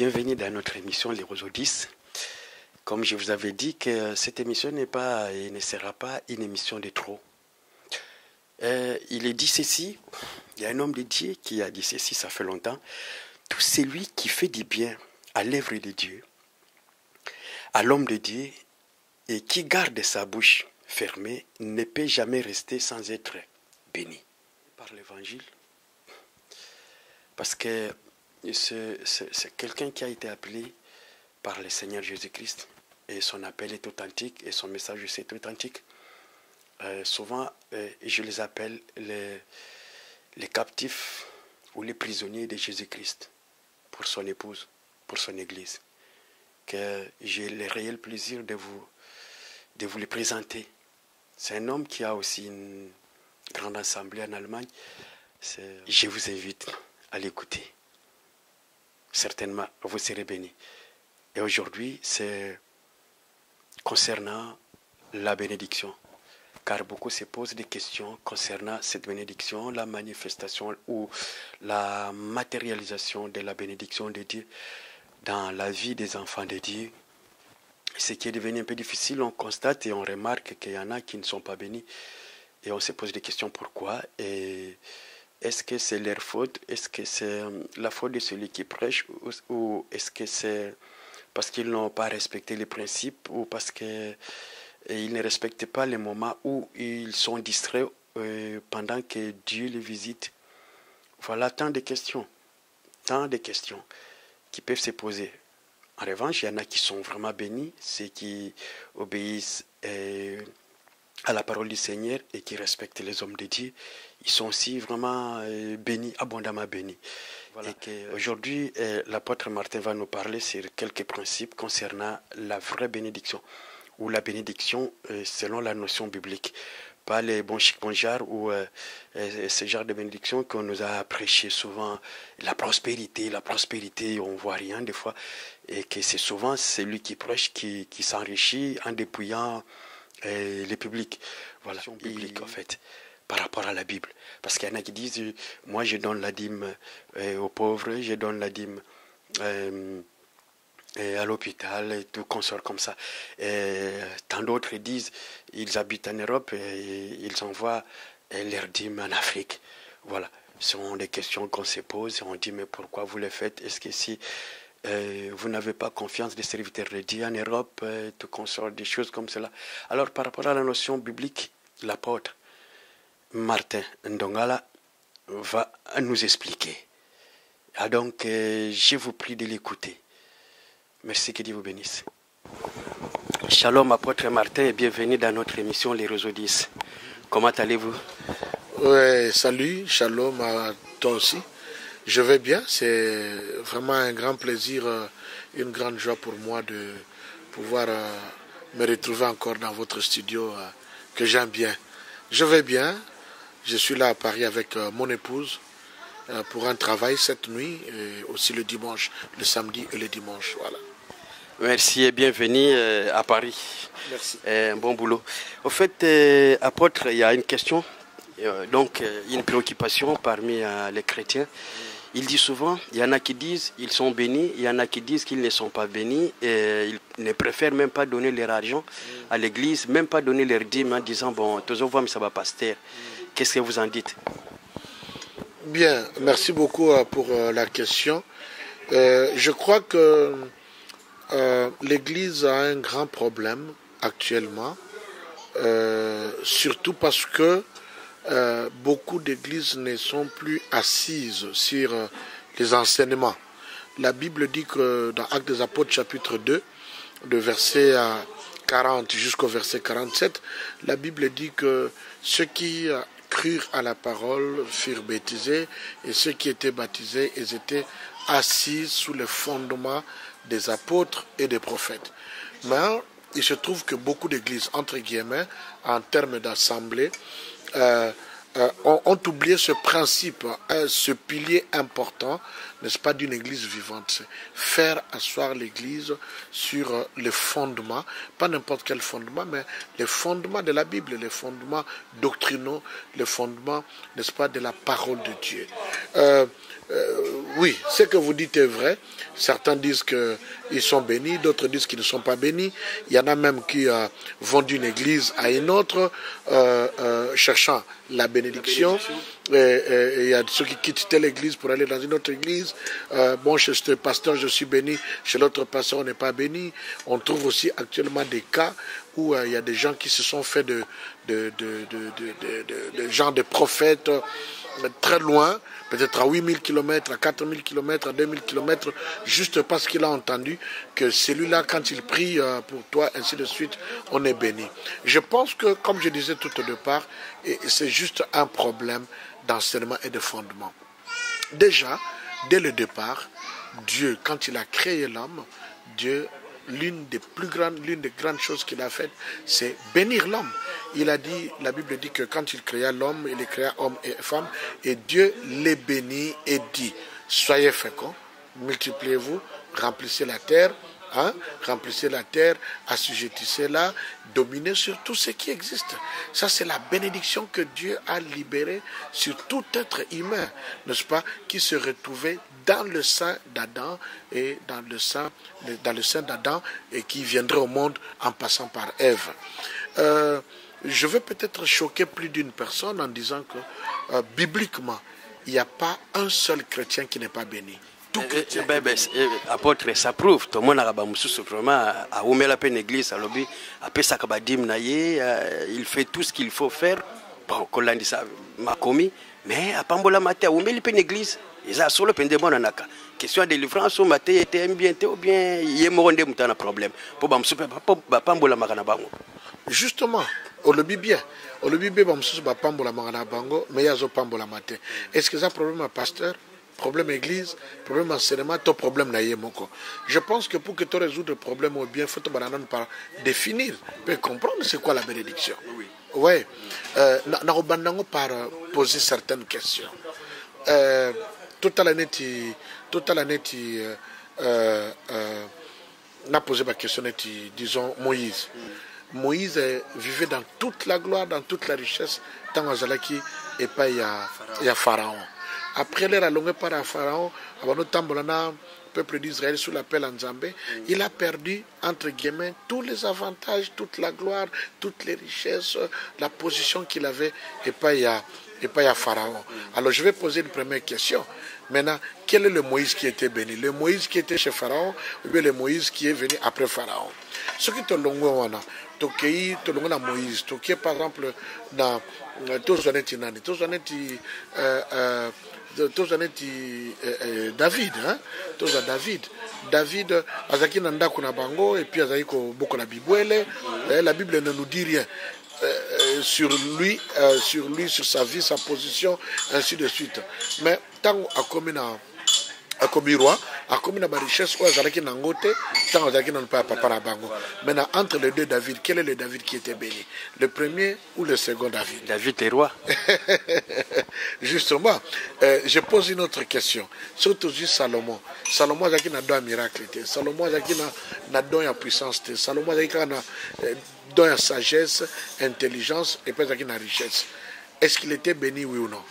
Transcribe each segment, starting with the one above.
bienvenue dans notre émission Les Roseaux 10. Comme je vous avais dit que cette émission n'est pas et ne sera pas une émission de trop. Il est dit ceci, il y a un homme de Dieu qui a dit ceci, ça fait longtemps. Tout celui qui fait du bien à l'œuvre de Dieu, à l'homme de Dieu, et qui garde sa bouche fermée, ne peut jamais rester sans être béni par l'évangile. Parce que c'est quelqu'un qui a été appelé par le Seigneur Jésus-Christ et son appel est authentique et son message aussi est authentique. Souvent, je les appelle les captifs ou les prisonniers de Jésus-Christ pour son épouse, pour son église. Que j'ai le réel plaisir de vous les présenter. C'est un homme qui a aussi une grande assemblée en Allemagne. Je vous invite à l'écouter. Certainement, vous serez bénis. Et aujourd'hui, c'est concernant la bénédiction. Car beaucoup se posent des questions concernant cette bénédiction, la manifestation ou la matérialisation de la bénédiction de Dieu dans la vie des enfants de Dieu. Ce qui est devenu un peu difficile, on constate et on remarque qu'il y en a qui ne sont pas bénis. Et on se pose des questions pourquoi. Et est-ce que c'est leur faute? Est-ce que c'est la faute de celui qui prêche? Ou est-ce que c'est parce qu'ils n'ont pas respecté les principes? Ou parce qu'ils ne respectent pas les moments où ils sont distraits pendant que Dieu les visite? Voilà tant de questions qui peuvent se poser. En revanche, il y en a qui sont vraiment bénis, ceux qui obéissent à la parole du Seigneur et qui respectent les hommes de Dieu. Ils sont aussi vraiment bénis, abondamment bénis. Voilà. Aujourd'hui, l'apôtre Martin va nous parler sur quelques principes concernant la vraie bénédiction, ou la bénédiction selon la notion biblique. Pas les bons chic bonjards ou ce genre de bénédiction qu'on nous a prêché souvent. La prospérité, on ne voit rien des fois. Et que c'est souvent celui qui prêche qui s'enrichit en dépouillant les publics. Voilà, biblique en fait, par rapport à la Bible. Parce qu'il y en a qui disent, moi je donne la dîme aux pauvres, je donne la dîme à l'hôpital et tout consort comme ça. Et tant d'autres disent, ils habitent en Europe et ils envoient leur dîme en Afrique. Voilà, ce sont des questions qu'on se pose et on dit, mais pourquoi vous les faites? Est-ce que si vous n'avez pas confiance des serviteurs de Dieu en Europe, tout consort, des choses comme cela? Alors par rapport à la notion biblique, l'apôtre Martin Ndongala va nous expliquer. Ah donc, je vous prie de l'écouter. Merci, que Dieu vous bénisse. Shalom, apôtre Martin, et bienvenue dans notre émission Les Roseaux 10. Comment allez-vous? Oui, salut, shalom à toi aussi. Je vais bien, c'est vraiment un grand plaisir, une grande joie pour moi de pouvoir me retrouver encore dans votre studio que j'aime bien. Je vais bien, je suis là à Paris avec mon épouse pour un travail cette nuit, et aussi le dimanche, le samedi et le dimanche, voilà. Merci et bienvenue à Paris. Merci. Un bon boulot. Au fait, apôtre, il y a une question, une préoccupation parmi les chrétiens. Il dit souvent, il y en a qui disent qu'ils sont bénis, il y en a qui disent qu'ils ne sont pas bénis, et ils ne préfèrent même pas donner leur argent à l'église, même pas donner leur dîme en disant, bon, toujours voir, mais ça va pasteur. Qu'est-ce que vous en dites? Bien, merci beaucoup pour la question. Je crois que l'Église a un grand problème actuellement, surtout parce que beaucoup d'églises ne sont plus assises sur les enseignements. La Bible dit que dans Actes des Apôtres chapitre 2, de verset 40 jusqu'au verset 47, la Bible dit que ceux qui crurent à la parole furent baptisés et ceux qui étaient baptisés, ils étaient assis sous le fondement des apôtres et des prophètes. Mais il se trouve que beaucoup d'églises, entre guillemets, en termes d'assemblée, ont oublié ce principe, ce pilier important, n'est-ce pas, d'une église vivante. C'est faire asseoir l'église sur les fondements, pas n'importe quel fondement, mais les fondements de la Bible, les fondements doctrinaux, les fondements, n'est-ce pas, de la parole de Dieu. oui, ce que vous dites est vrai. Certains disent qu'ils sont bénis, d'autres disent qu'ils ne sont pas bénis. Il y en a même qui vont d'une église à une autre, cherchant la bénédiction. Et il y a ceux qui quittent telle église pour aller dans une autre église. Bon, chez ce pasteur, je suis béni. Chez l'autre pasteur, on n'est pas béni. On trouve aussi actuellement des cas où il y a des gens qui se sont fait de gens de prophètes très loin, peut-être à 8000 km, à 4000 km, à 2000 km, juste parce qu'il a entendu que celui-là, quand il prie pour toi, ainsi de suite, on est béni. Je pense que, comme je disais tout au départ, c'est juste un problème d'enseignement et de fondement. Déjà, dès le départ, Dieu, quand il a créé l'homme, Dieu, l'une des grandes choses qu'il a faites, c'est bénir l'homme. Il a dit, la Bible dit que quand il créa l'homme, il les créa homme et femme, et Dieu les bénit et dit, soyez féconds, multipliez-vous, remplissez la terre, remplissez la terre, assujettissez-la, dominez sur tout ce qui existe. Ça, c'est la bénédiction que Dieu a libérée sur tout être humain, n'est-ce pas, qui se retrouvait dans le sein d'Adam et dans le sein d'Adam et qui viendrait au monde en passant par Ève. Je vais peut-être choquer plus d'une personne en disant que bibliquement, il n'y a pas un seul chrétien qui n'est pas béni. Apôtre, ça prouve. Tout le monde a vraiment à oumela peine église à lobby, à pesa kabadim naye, il fait tout ce qu'il faut faire. Bon, quand on dit ça, m'a commis, mais à Pambola maté, à oumela peine église, ils ont solo peine de bon anaka. Question de délivrance au maté était bien ou bien il y a un problème. Pour Pambola makana bango. Justement, on le dit bien. On le dit bien, Pambola makana bango, mais il y a Pambola maté. Est-ce que ça problème à pasteur? Problème église, problème enseignement, ton problème naïe moko. Je pense que pour que tu résoudre le problème au bien, il faut te par définir, puis comprendre c'est quoi la bénédiction. Oui. Ouais. Nous par poser certaines questions. Toute l'année, n'a posé ma question, disons Moïse. Moïse vivait dans toute la gloire, dans toute la richesse, tant à Zalaki et pas il y a Pharaon. Après l'air allongé par un Pharaon, le peuple d'Israël sous l'appel en Zambé, il a perdu, entre guillemets, tous les avantages, toute la gloire, toutes les richesses, la position qu'il avait, et pas il y a Pharaon. Alors je vais poser une première question. Maintenant, quel est le Moïse qui était béni? Le Moïse qui était chez Pharaon ou bien le Moïse qui est venu après Pharaon? Ce qui te l'ongo, Tokei, te l'ongo na Moïse. Tokei, par exemple, dans tous les Tinani, tous les David, David, azaki nanda kuna bango et puis azaki ko boko na bibwele. La Bible ne nous dit rien sur lui, sur sa vie, sa position, ainsi de suite. Mais tant à commis roi, à commis na richesse, ou azaki nangote, tant azaki nan pa papa na bango. Maintenant entre les deux David, quel est le David qui était béni? Le premier ou le second David? David est roi. Justement, je pose une autre question. Surtout juste Salomon. Salomon azaki na don miracle. Salomon azaki na don ya puissance. Salomon azaki na don ya sagesse, intelligence et puis azaki na richesse. Est-ce qu'il était béni, oui ou non?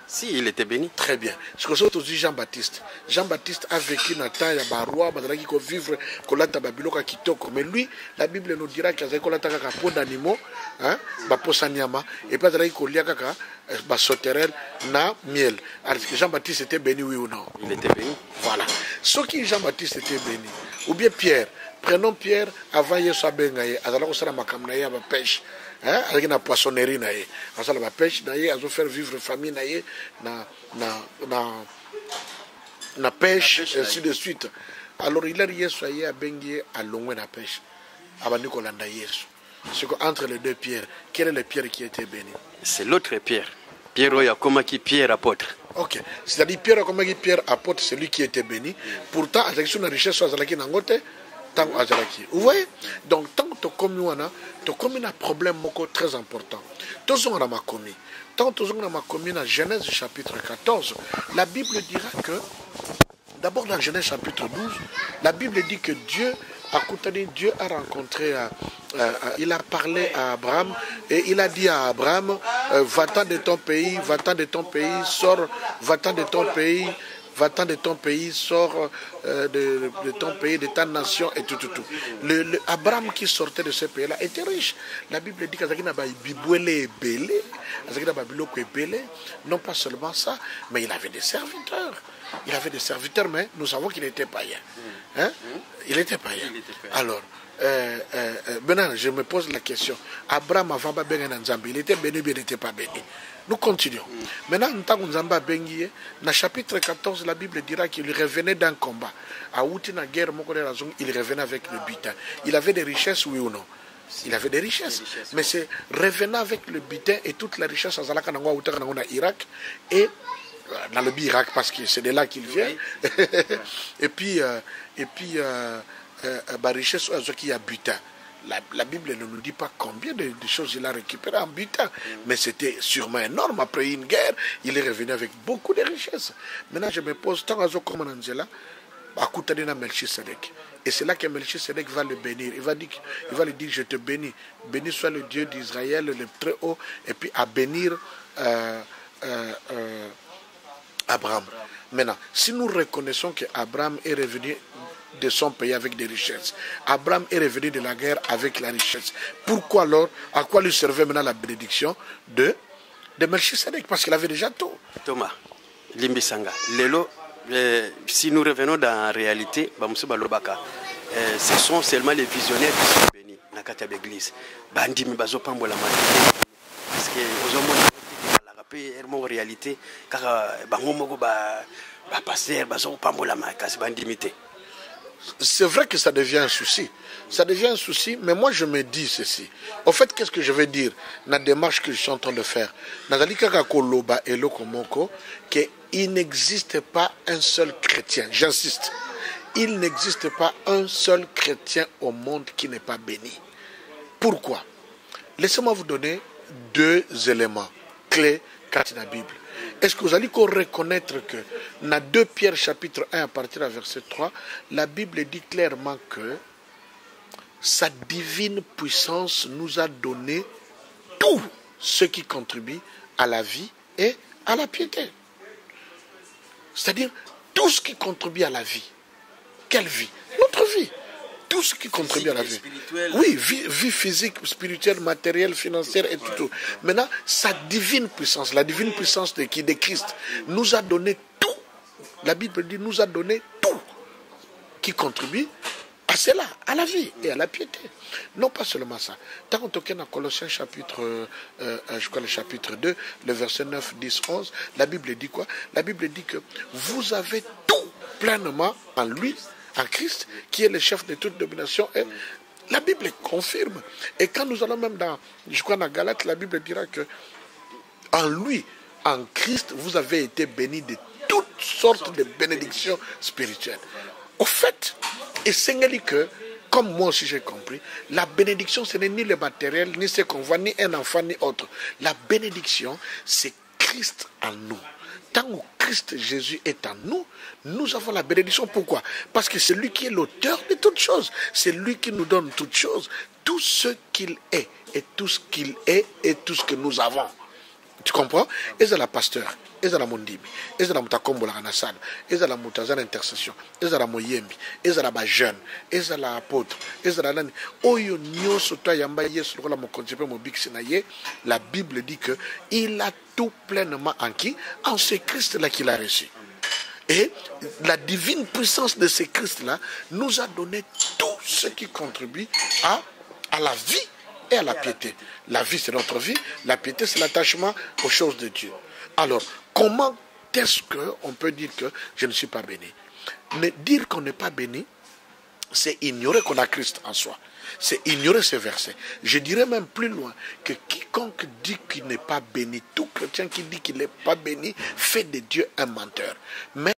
Si, il était béni. Très bien. Ce que surtout dit Jean-Baptiste. Jean-Baptiste a vécu dans le temps, il y a un roi, il a vivre, mais lui, la Bible nous dira qu'il y a un pot d'animaux, et puis il y a un sauterelle, na miel. Alors, Jean-Baptiste était béni, oui ou non? Il était béni. Voilà. Ce qui Jean-Baptiste était béni. Ou bien Pierre. Prenons Pierre avant Yesu Bengaye, alors on makamnaye à pêche. Avec la poissonnerie, la pêche, à faire vivre famille, na pêche, ainsi de suite. Alors il a Yesu à Bengaye à loin la pêche. Abanikola Yesu. C'est qu'entre les deux pierres, quel est le pierre qui a été béni? C'est l'autre Pierre. Pierre Oyakomaki, Pierre apôtre. Ok. C'est-à-dire Pierre Oyakomaki, Pierre apôtre, c'est lui qui a été béni. Pourtant, avec une richesse, vous voyez? Donc, tant que tu as un problème très important. Tant que tu as dans Genèse chapitre 14, la Bible dira que, d'abord dans Genèse chapitre 12, la Bible dit que Dieu a rencontré, il a parlé à Abraham et il a dit à Abraham, va-t'en de ton pays, sors, va-t'en de ton pays, va-t'en de ton pays, sors de ton pays, de ta nation et tout. Abraham qui sortait de ce pays-là était riche. La Bible dit qu'il non pas seulement ça, mais il avait des serviteurs. Il avait des serviteurs, mais nous savons qu'il était païen. Hein? Il était païen. Alors, maintenant, je me pose la question. Abraham avant il était béni, il n'était pas béni. Nous continuons. Maintenant, dans le chapitre 14, la Bible dira qu'il revenait d'un combat. À Outina guerre, il revenait avec le butin. Il avait des richesses, oui ou non? Il avait des richesses. Mais c'est revenant avec le butin et toute la richesse en Irak et dans le Irak parce que c'est de là qu'il vient. et puis richesse qui y a butin. La Bible ne nous dit pas combien de choses il a récupéré en butin, mais c'était sûrement énorme. Après une guerre, il est revenu avec beaucoup de richesses. Maintenant, je me pose, tant comme Angela, à Melchisedec. Et c'est là que Melchisedec va le bénir. Il va lui dire, je te bénis. Béni soit le Dieu d'Israël, le très haut, et puis à bénir Abraham. Maintenant, si nous reconnaissons qu'Abraham est revenu de son pays avec des richesses, Abraham est revenu de la guerre avec la richesse, pourquoi alors, à quoi lui servait maintenant la bénédiction de Melchisedec? Parce qu'il avait déjà tout. Thomas, Limbisanga, Lelo, si nous revenons dans la réalité, ce sont seulement les visionnaires qui sont bénis dans la l'église. Bandi mi bazo pambola mati parce que aux hommes la rapé en réalité car bango ba passer bazo pambola mati bandi mité. C'est vrai que ça devient un souci. Ça devient un souci, mais moi je me dis ceci. Au fait, qu'est-ce que je vais dire dans la démarche que je suis en train de faire? Qu'il n'existe pas un seul chrétien. J'insiste. Il n'existe pas un seul chrétien au monde qui n'est pas béni. Pourquoi? Laissez-moi vous donner deux éléments clés dans la Bible. Est-ce que vous allez reconnaître que dans 2 Pierre chapitre 1 à partir du verset 3, la Bible dit clairement que sa divine puissance nous a donné tout ce qui contribue à la vie et à la piété. C'est-à-dire tout ce qui contribue à la vie. Quelle vie? Notre vie. Tout ce qui contribue à la vie. Oui, vie physique, spirituelle, matérielle, financière et tout. Maintenant, sa divine puissance, la divine puissance de Christ, nous a donné tout. La Bible dit, nous a donné tout qui contribue à cela, à la vie et à la piété. Non pas seulement ça. Tant qu'on toque dans Colossiens chapitre, je crois le chapitre 2, le verset 9, 10, 11, la Bible dit quoi? La Bible dit que vous avez tout pleinement en lui, en Christ, qui est le chef de toute domination. Et la Bible confirme. Et quand nous allons même dans, je crois dans Galates, la Bible dira que en lui, en Christ, vous avez été bénis de toutes sortes de bénédictions spirituelles. Au fait, et c'est que, comme moi aussi j'ai compris, la bénédiction, ce n'est ni le matériel, ni ce qu'on voit, ni un enfant, ni autre. La bénédiction, c'est Christ en nous. Tant que Christ Jésus est en nous, nous avons la bénédiction. Pourquoi? Parce que c'est lui qui est l'auteur de toutes choses. C'est lui qui nous donne toutes choses. Tout ce qu'il est, et tout ce qu'il est, et tout ce que nous avons. Tu comprends? Et c'est la pasteur, et c'est la mondibi, et c'est la mutakombo la kanasana, et c'est la mutazana intercession, et c'est la moyembi, et c'est la jeune, et c'est la apôtre, et c'est la nani. Oyo nyoso to yamba yesu lokola mo konsepe mo biksi na ye. La Bible dit que il a tout pleinement en qui? En ce Christ là qu'il a reçu. Et la divine puissance de ce Christ là nous a donné tout ce qui contribue à la vie et à la piété. La vie, c'est notre vie. La piété, c'est l'attachement aux choses de Dieu. Alors, comment est-ce qu'on peut dire que je ne suis pas béni? Mais dire qu'on n'est pas béni, c'est ignorer qu'on a Christ en soi. C'est ignorer ces versets. Je dirais même plus loin que quiconque dit qu'il n'est pas béni, tout chrétien qui dit qu'il n'est pas béni, fait de Dieu un menteur. Mais